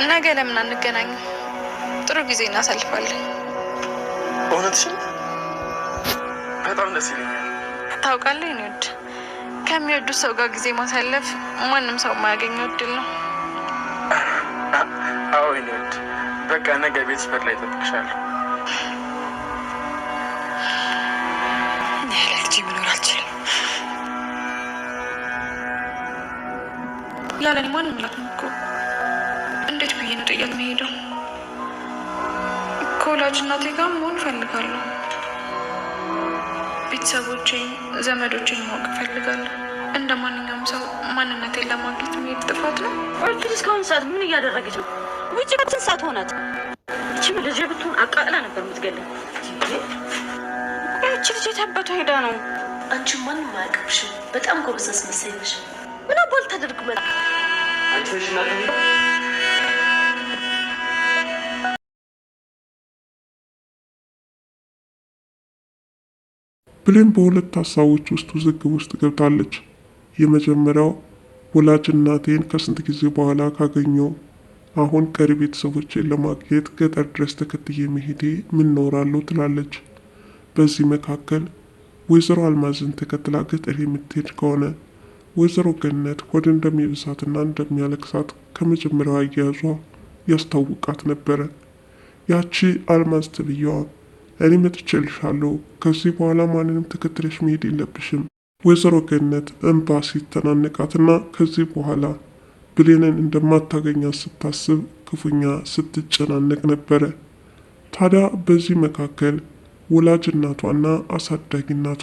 ነገ ለምን አንገናኝም? ጥሩ ጊዜ እናሳልፋለን። እውነትሽን? በጣም ደስ ይለኛል። ታውቃለህ እኔ ወድ ከሚወዱት ሰው ጋር ጊዜ ማሳለፍ ማንም ሰው የማያገኘው እድል ነው። አዎ እኔ ወድ በቃ ነገ ቤት በር ላይ እጠብቅሻለሁ። ያለልጅ መኖር አልችልም። ያለኔ ማንም ላትም እኮ እንዴት ብዬ ነው ጥያቄ መሄደው? ከወላጅ እናቴ ጋር መሆን እፈልጋለሁ። ቤተሰቦቼን ዘመዶቼን ማወቅ እፈልጋለሁ። እንደ ማንኛውም ሰው ማንነቴን ለማግኘት መሄድ ጥፋት ነው? ወልድ እስካሁን ሰዓት ምን እያደረገች ነው? ውጭ ከትን ሰዓት ሆናት። እቺ ልጅ ብትሆን አቃጥላ ነበር የምትገለኝ። እቺ ልጅ የታባቷ ሄዳ ነው? አንቺ ማንም አያውቅብሽም። በጣም ጎበዝ አስመሳይ ነሽ። ምን አባል ታደርግ መጣ? አንቺ ነሽ እናት? ብሌን በሁለት ሀሳቦች ውስጥ ውዝግብ ውስጥ ገብታለች። የመጀመሪያው ወላጅ እናቴን ከስንት ጊዜ በኋላ ካገኘው አሁን ቀሪ ቤተሰቦችን ለማግኘት ገጠር ድረስ ተከትዬ መሄዴ ምን ኖራለሁ ትላለች። በዚህ መካከል ወይዘሮ አልማዝን ተከትላ ገጠር የምትሄድ ከሆነ ወይዘሮ ገነት ሆድ እንደሚብሳትና እንደሚያለቅሳት ከመጀመሪያው አያያዟ ያስታውቃት ነበረ። ያቺ አልማዝ ትብያዋ እኔ መጥቼልሻለሁ፣ ከዚህ በኋላ ማንንም ተከትለሽ መሄድ የለብሽም። ወይዘሮ ገነት እንባ ሲተናነቃትና ከዚህ በኋላ ብሌንን እንደማታገኛት ስታስብ ክፉኛ ስትጨናነቅ ነበረ። ታዲያ በዚህ መካከል ወላጅ እናቷና አሳዳጊ እናቷ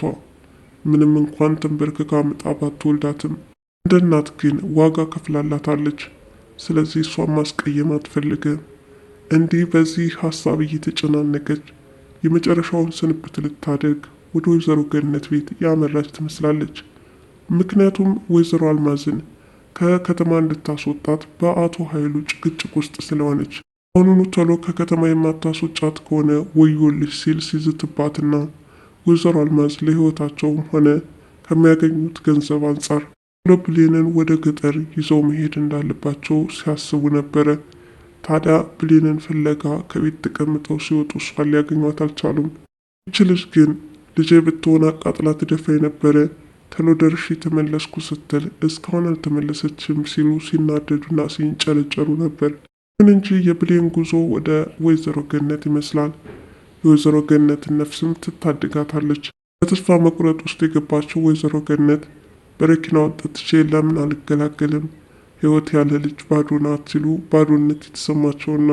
ምንም እንኳን ተንበርክካ ምጣ ባትወልዳትም እንደ እናት ግን ዋጋ ከፍላላታለች። ስለዚህ እሷን ማስቀየም አትፈልግም። እንዲህ በዚህ ሀሳብ እየተጨናነቀች የመጨረሻውን ስንብት ልታደርግ ወደ ወይዘሮ ገነት ቤት ያመራች ትመስላለች። ምክንያቱም ወይዘሮ አልማዝን ከከተማ እንድታስወጣት በአቶ ኃይሉ ጭቅጭቅ ውስጥ ስለሆነች አሁኑኑ ቶሎ ከከተማ የማታስወጣት ከሆነ ወዮልሽ ሲል ሲዝትባትና ወይዘሮ አልማዝ ለሕይወታቸውም ሆነ ከሚያገኙት ገንዘብ አንጻር ብሌንን ወደ ገጠር ይዘው መሄድ እንዳለባቸው ሲያስቡ ነበረ። ታዲያ ብሌንን ፍለጋ ከቤት ተቀምጠው ሲወጡ እሷን ሊያገኟት አልቻሉም። ይች ልጅ ግን ልጄ ብትሆን አቃጥላ ትደፋኝ ነበረ፣ ተሎ ደርሼ ተመለስኩ ስትል እስካሁን አልተመለሰችም ሲሉ ሲናደዱና ሲንጨረጨሩ ነበር። ግን እንጂ የብሌን ጉዞ ወደ ወይዘሮ ገነት ይመስላል። የወይዘሮ ገነትን ነፍስም ትታድጋታለች። በተስፋ መቁረጥ ውስጥ የገባችው ወይዘሮ ገነት በረኪናውን ጠጥቼ ለምን አልገላገልም፣ ህይወት ያለ ልጅ ባዶ ናት ሲሉ ባዶነት የተሰማቸውና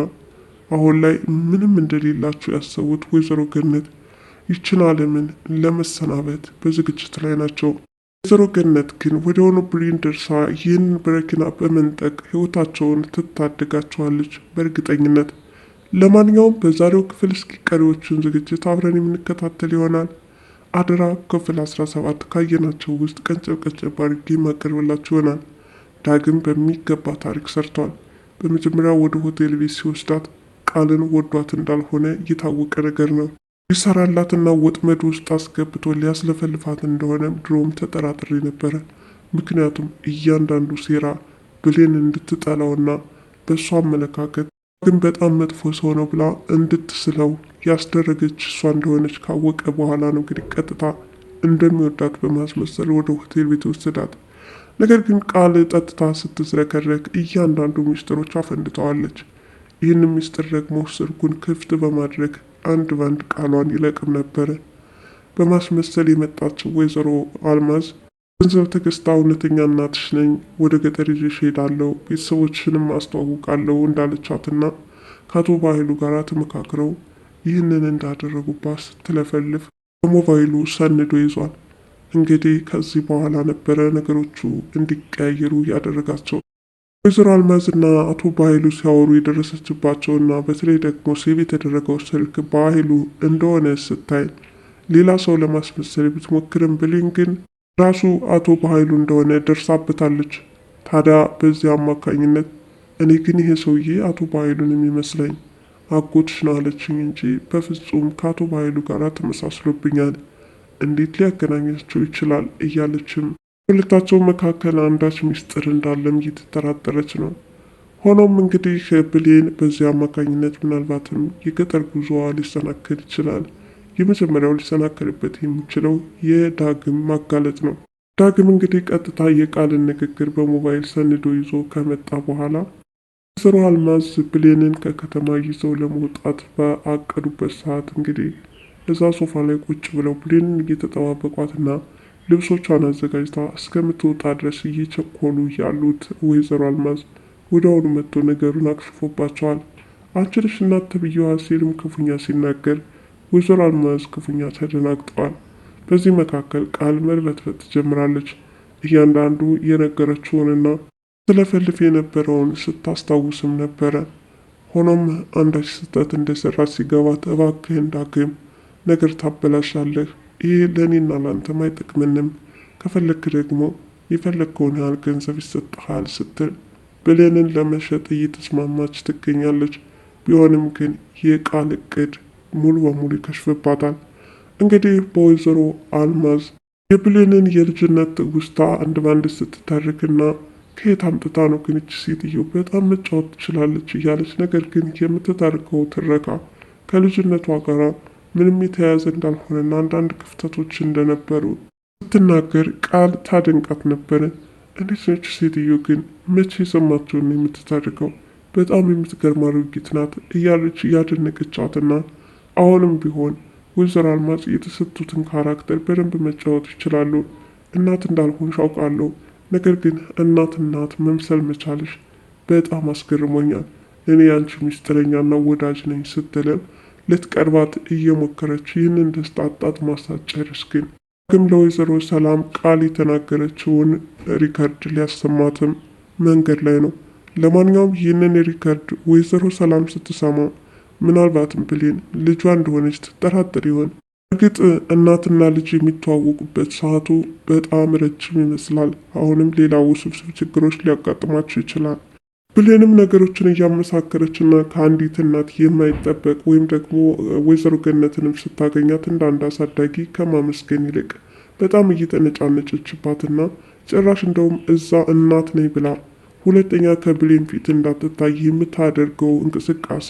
አሁን ላይ ምንም እንደሌላቸው ያሰቡት ወይዘሮ ገነት ይችን ዓለምን ለመሰናበት በዝግጅት ላይ ናቸው። ወይዘሮ ገነት ግን ወዲያውኑ ብሌን ደርሳ ይህንን በረኪና በመንጠቅ ህይወታቸውን ትታደጋቸዋለች በእርግጠኝነት። ለማንኛውም በዛሬው ክፍል እስኪ ቀሪዎችን ዝግጅት አብረን የምንከታተል ይሆናል። አደራ ክፍል 17 ካየናቸው ውስጥ ቀንጨብ ቀንጨብ አድርጌ ማቀርብላችሁ ይሆናል። ዳግም በሚገባ ታሪክ ሰርቷል። በመጀመሪያ ወደ ሆቴል ቤት ሲወስዳት ቃልን ወዷት እንዳልሆነ የታወቀ ነገር ነው። ሊሰራላትና ወጥመድ ውስጥ አስገብቶ ሊያስለፈልፋት እንደሆነ ድሮም ተጠራጥሬ ነበረ። ምክንያቱም እያንዳንዱ ሴራ ብሌን እንድትጠላውና በእሷ አመለካከት ግን በጣም መጥፎ ሰው ነው ብላ እንድትስለው ያስደረገች እሷ እንደሆነች ካወቀ በኋላ ነው እንግዲህ ቀጥታ እንደሚወዳት በማስመሰል ወደ ሆቴል ቤት ወሰዳት። ነገር ግን ቃል ጠጥታ ስትዝረከረክ እያንዳንዱ ሚስጥሮች አፈንድተዋለች። ይህን ሚስጥር ደግሞ ስልኩን ክፍት በማድረግ አንድ ባንድ ቃሏን ይለቅም ነበረ። በማስመሰል የመጣችው ወይዘሮ አልማዝ ገንዘብ ተገዝታ እውነተኛ እናትሽ ነኝ፣ ወደ ገጠር ይዤሽ እሄዳለሁ፣ ቤተሰቦችንም አስተዋውቃለሁ እንዳለቻትና ከአቶ ባህሉ ጋር ተመካክረው ይህንን እንዳደረጉባት ስትለፈልፍ በሞባይሉ ሰንዶ ይዟል። እንግዲህ ከዚህ በኋላ ነበረ ነገሮቹ እንዲቀያየሩ ያደረጋቸው። ወይዘሮ አልማዝና አቶ ባህሉ ሲያወሩ የደረሰችባቸውና በተለይ ደግሞ ሴቭ የተደረገው ስልክ ባህሉ እንደሆነ ስታይ ሌላ ሰው ለማስመሰል ብትሞክርም ብሌን ግን ራሱ አቶ ባህሉ እንደሆነ ደርሳበታለች። ታዲያ በዚህ አማካኝነት እኔ ግን ይሄ ሰውዬ አቶ ባህሉን የሚመስለኝ አጎትሽ ነው አለችኝ እንጂ በፍጹም ከአቶ ባህሉ ጋር ተመሳስሎብኛል፣ እንዴት ሊያገናኛቸው ይችላል እያለችም ሁለታቸው መካከል አንዳች ሚስጥር እንዳለም እየተጠራጠረች ነው። ሆኖም እንግዲህ ብሌን በዚህ አማካኝነት ምናልባትም የገጠር ጉዞዋ ሊሰናከል ይችላል። የመጀመሪያው ሊሰናከልበት የሚችለው የዳግም ማጋለጥ ነው። ዳግም እንግዲህ ቀጥታ የቃልን ንግግር በሞባይል ሰንዶ ይዞ ከመጣ በኋላ ወይዘሮ አልማዝ ብሌንን ከከተማ ይዘው ለመውጣት በአቀዱበት ሰዓት እንግዲህ እዛ ሶፋ ላይ ቁጭ ብለው ብሌንን እየተጠባበቋትና ልብሶቿን አዘጋጅታ እስከምትወጣ ድረስ እየቸኮሉ ያሉት ወይዘሮ አልማዝ ወዲያውኑ መጥቶ ነገሩን አክሽፎባቸዋል። አንቺ ነሽ እናት ተብዬዋ ሲልም ክፉኛ ሲናገር ወይዘሮ አልማዝ ክፉኛ ተደናግጠዋል። በዚህ መካከል ቃል መርበትበት ትጀምራለች። እያንዳንዱ የነገረችውንና ስለፈልፍ የነበረውን ስታስታውስም ነበረ። ሆኖም አንዳች ስህተት እንደሰራ ሲገባት እባክህን ዳግም ነገር ታበላሻለህ፣ ይህ ለእኔና ላንተም አይጠቅምንም፣ ከፈለክ ደግሞ የፈለግከውን ያህል ገንዘብ ይሰጥሃል ስትል ብሌንን ለመሸጥ እየተስማማች ትገኛለች። ቢሆንም ግን የቃል እቅድ ሙሉ በሙሉ ይከሽፍባታል። እንግዲህ በወይዘሮ አልማዝ የብሌንን የልጅነት ትውስታ አንድ ባንድ ስትተርክና ከየት አምጥታ ነው ግን እች ሴትዮ በጣም መጫወት ትችላለች እያለች ነገር ግን የምትታርከው ትረካ ከልጅነቷ ጋር ምንም የተያያዘ እንዳልሆነና አንዳንድ ክፍተቶች እንደነበሩ ስትናገር ቃል ታደንቃት ነበረ። እንዴት ነች ሴትዮ ግን መቼ የሰማቸውን የምትታርከው? በጣም የምትገርም አሮጊት ናት እያለች እያደነቀቻትና አሁንም ቢሆን ወይዘሮ አልማዝ የተሰጡትን ካራክተር በደንብ መጫወት ይችላሉ። እናት እንዳልሆንሽ አውቃለሁ፣ ነገር ግን እናት መምሰል መቻልሽ በጣም አስገርሞኛል። እኔ ያንቺ ሚስጥረኛና ወዳጅ ነኝ ስትልም ልትቀርባት እየሞከረች ይህንን ደስታ አጣጥማ ሳትጨርስ ግን ለወይዘሮ ሰላም ቃል የተናገረችውን ሪከርድ ሊያሰማትም መንገድ ላይ ነው። ለማንኛውም ይህንን ሪከርድ ወይዘሮ ሰላም ስትሰማ ምናልባትም ብሌን ልጇ እንደሆነች ትጠራጠር ይሆን? እርግጥ እናትና ልጅ የሚተዋወቁበት ሰዓቱ በጣም ረጅም ይመስላል። አሁንም ሌላ ውስብስብ ችግሮች ሊያጋጥማቸው ይችላል። ብሌንም ነገሮችን እያመሳከረችና ከአንዲት እናት የማይጠበቅ ወይም ደግሞ ወይዘሮ ገነትንም ስታገኛት እንደ አንድ አሳዳጊ ከማመስገን ይልቅ በጣም እየተነጫነጨችባትና ጭራሽ እንደውም እዛ እናት ነኝ ብላ ሁለተኛ ከብሌን ፊት እንዳትታይ የምታደርገው እንቅስቃሴ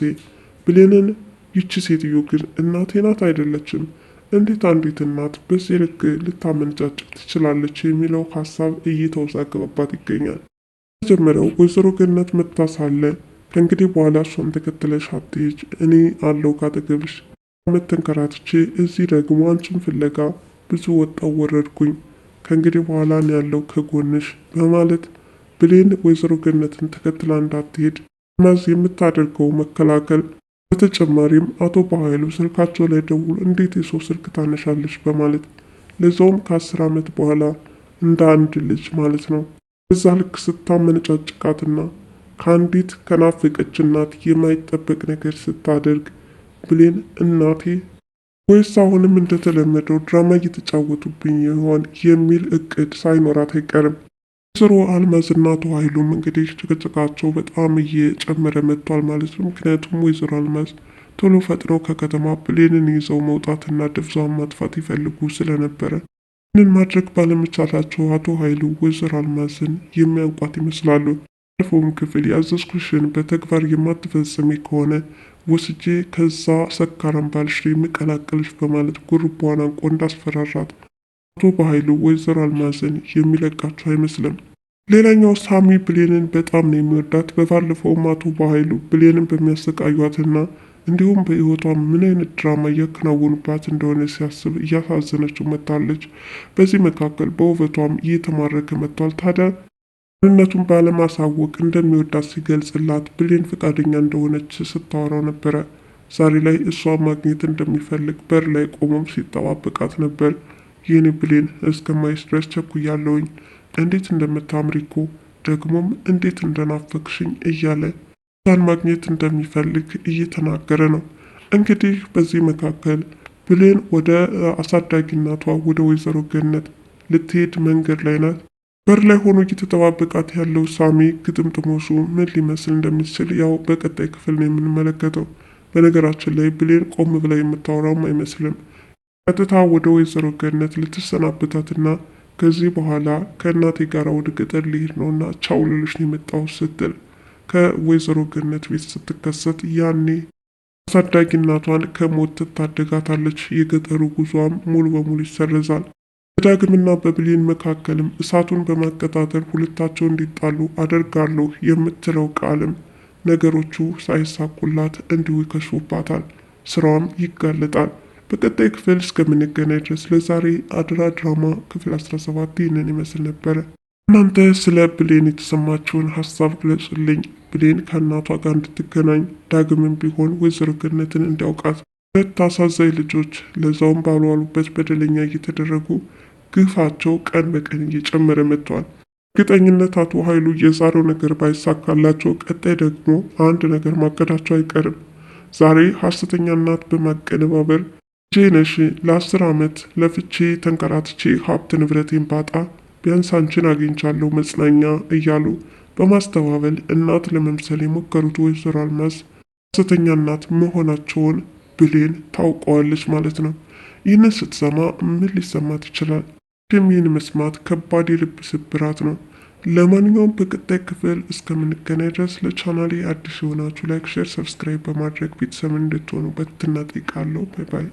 ብሌንን ይቺ ሴትዮ ግን እናቴ ናት አይደለችም፣ እንዴት አንዲት እናት በዚህ ልክ ልታመነጫጭቅ ትችላለች የሚለው ሀሳብ እየተወዛገበባት ይገኛል። መጀመሪያው ወይዘሮ ገነት መጥታ ሳለ ከእንግዲህ በኋላ እሷን ተከትለሽ አትሄጅ፣ እኔ አለው ካጠገብሽ መተንከራትቼ እዚህ ደግሞ አንቺን ፍለጋ ብዙ ወጣው ወረድኩኝ፣ ከእንግዲህ በኋላ እኔ ያለው ከጎንሽ በማለት ብሌን ወይዘሮ ገነትን ተከትላ እንዳትሄድ አልማዝ የምታደርገው መከላከል። በተጨማሪም አቶ በኃይሉ ስልካቸው ላይ ደውሎ እንዴት የሰው ስልክ ታነሻለች በማለት ለዛውም ከ10 ዓመት በኋላ እንደ አንድ ልጅ ማለት ነው በዛ ልክ ስታመነጫጭቃትና ከአንዲት ከናፈቀች እናት የማይጠበቅ ነገር ስታደርግ ብሌን እናቴ ወይስ አሁንም እንደተለመደው ድራማ እየተጫወቱብኝ ይሆን የሚል እቅድ ሳይኖራት አይቀርም። ወይዘሮ አልማዝ እና አቶ ኃይሉም እንግዲህ ጭቅጭቃቸው በጣም እየጨመረ መጥቷል ማለት ነው። ምክንያቱም ወይዘሮ አልማዝ ቶሎ ፈጥነው ከከተማ ብሌንን ይዘው መውጣትና ደብዛውን ማጥፋት ይፈልጉ ስለነበረ ይህንን ማድረግ ባለመቻላቸው አቶ ኃይሉ ወይዘሮ አልማዝን የሚያውቋት ይመስላሉ። ባለፈውም ክፍል ያዘዝኩሽን በተግባር የማትፈጽሚ ከሆነ ወስጄ ከዛ ሰካራም ባልሽ የሚቀላቀልሽ በማለት ጉርቧን አንቆ እንዳስፈራራት አቶ በኃይሉ ወይዘሮ አልማዝን የሚለቃቸው አይመስልም። ሌላኛው ሳሚ ብሌንን በጣም ነው የሚወዳት። በባለፈውም አቶ በኃይሉ ብሌንን በሚያሰቃዩትና እንዲሁም በህይወቷ ምን አይነት ድራማ እያከናወኑባት እንደሆነ ሲያስብ እያሳዘነችው መጥታለች። በዚህ መካከል በውበቷም እየተማረከ መጥቷል። ታዲያ ማንነቱን ባለማሳወቅ እንደሚወዳት ሲገልጽላት ብሌን ፈቃደኛ እንደሆነች ስታወራው ነበረ። ዛሬ ላይ እሷ ማግኘት እንደሚፈልግ በር ላይ ቆሞም ሲጠባበቃት ነበር። ይህን ብሌን እስከማይስ ድረስ ቸኩያለሁኝ፣ እንዴት እንደምታምሪ እኮ ደግሞም እንዴት እንደናፈቅሽኝ እያለ እሷን ማግኘት እንደሚፈልግ እየተናገረ ነው። እንግዲህ በዚህ መካከል ብሌን ወደ አሳዳጊ እናቷ ወደ ወይዘሮ ገነት ልትሄድ መንገድ ላይ ናት። በር ላይ ሆኖ እየተጠባበቃት ያለው ሳሚ ግጥምጥሞሹ ምን ሊመስል እንደሚችል ያው በቀጣይ ክፍል ነው የምንመለከተው። በነገራችን ላይ ብሌን ቆም ብላ የምታወራውም አይመስልም። ቀጥታ ወደ ወይዘሮ ገነት ልትሰናበታትና ከዚህ በኋላ ከእናቴ ጋር ወደ ገጠር ሊሄድ ነውና ቻው ልልሽ ነው የመጣው ስትል ከወይዘሮ ገነት ቤት ስትከሰት ያኔ አሳዳጊ እናቷን ከሞት ትታደጋታለች። የገጠሩ ጉዟም ሙሉ በሙሉ ይሰረዛል። በዳግምና በብሌን መካከልም እሳቱን በማቀጣጠል ሁለታቸው እንዲጣሉ አደርጋለሁ የምትለው ቃልም ነገሮቹ ሳይሳኩላት እንዲሁ ይከሽፉባታል። ስራዋም ይጋለጣል። በቀጣይ ክፍል እስከምንገናኝ ድረስ ለዛሬ አደራ ድራማ ክፍል 17 ይህንን ይመስል ነበረ። እናንተ ስለ ብሌን የተሰማችውን ሀሳብ ግለጹልኝ። ብሌን ከእናቷ ጋር እንድትገናኝ ዳግምም ቢሆን ወይዘሮ ገነትን እንዲያውቃት ሁለት አሳዛኝ ልጆች ለዛውም ባልዋሉበት በደለኛ እየተደረጉ ግፋቸው ቀን በቀን እየጨመረ መጥቷል። እርግጠኝነት አቶ ኃይሉ የዛሬው ነገር ባይሳካላቸው ቀጣይ ደግሞ አንድ ነገር ማቀዳቸው አይቀርም። ዛሬ ሐሰተኛ እናት በማቀነባበር ጄነሽ ለ10 ዓመት ለፍቼ ተንከራትቼ ሀብት ንብረቴን ባጣ ቢያንስ አንቺን አግኝቻለሁ መጽናኛ እያሉ በማስተባበል እናት ለመምሰል የሞከሩት ወይዘሮ አልማዝ ሐሰተኛ እናት መሆናቸውን ብሌን ታውቀዋለች ማለት ነው። ይህንን ስትሰማ ምን ሊሰማት ይችላል? ይህን መስማት ከባድ የልብ ስብራት ነው። ለማንኛውም በቀጣይ ክፍል እስከምንገናኝ ድረስ ለቻናሌ አዲስ የሆናችሁ ላይክ፣ ሼር፣ ሰብስክራይብ በማድረግ ቤተሰብ እንድትሆኑ በትህትና እጠይቃለሁ። ባይ ባይ።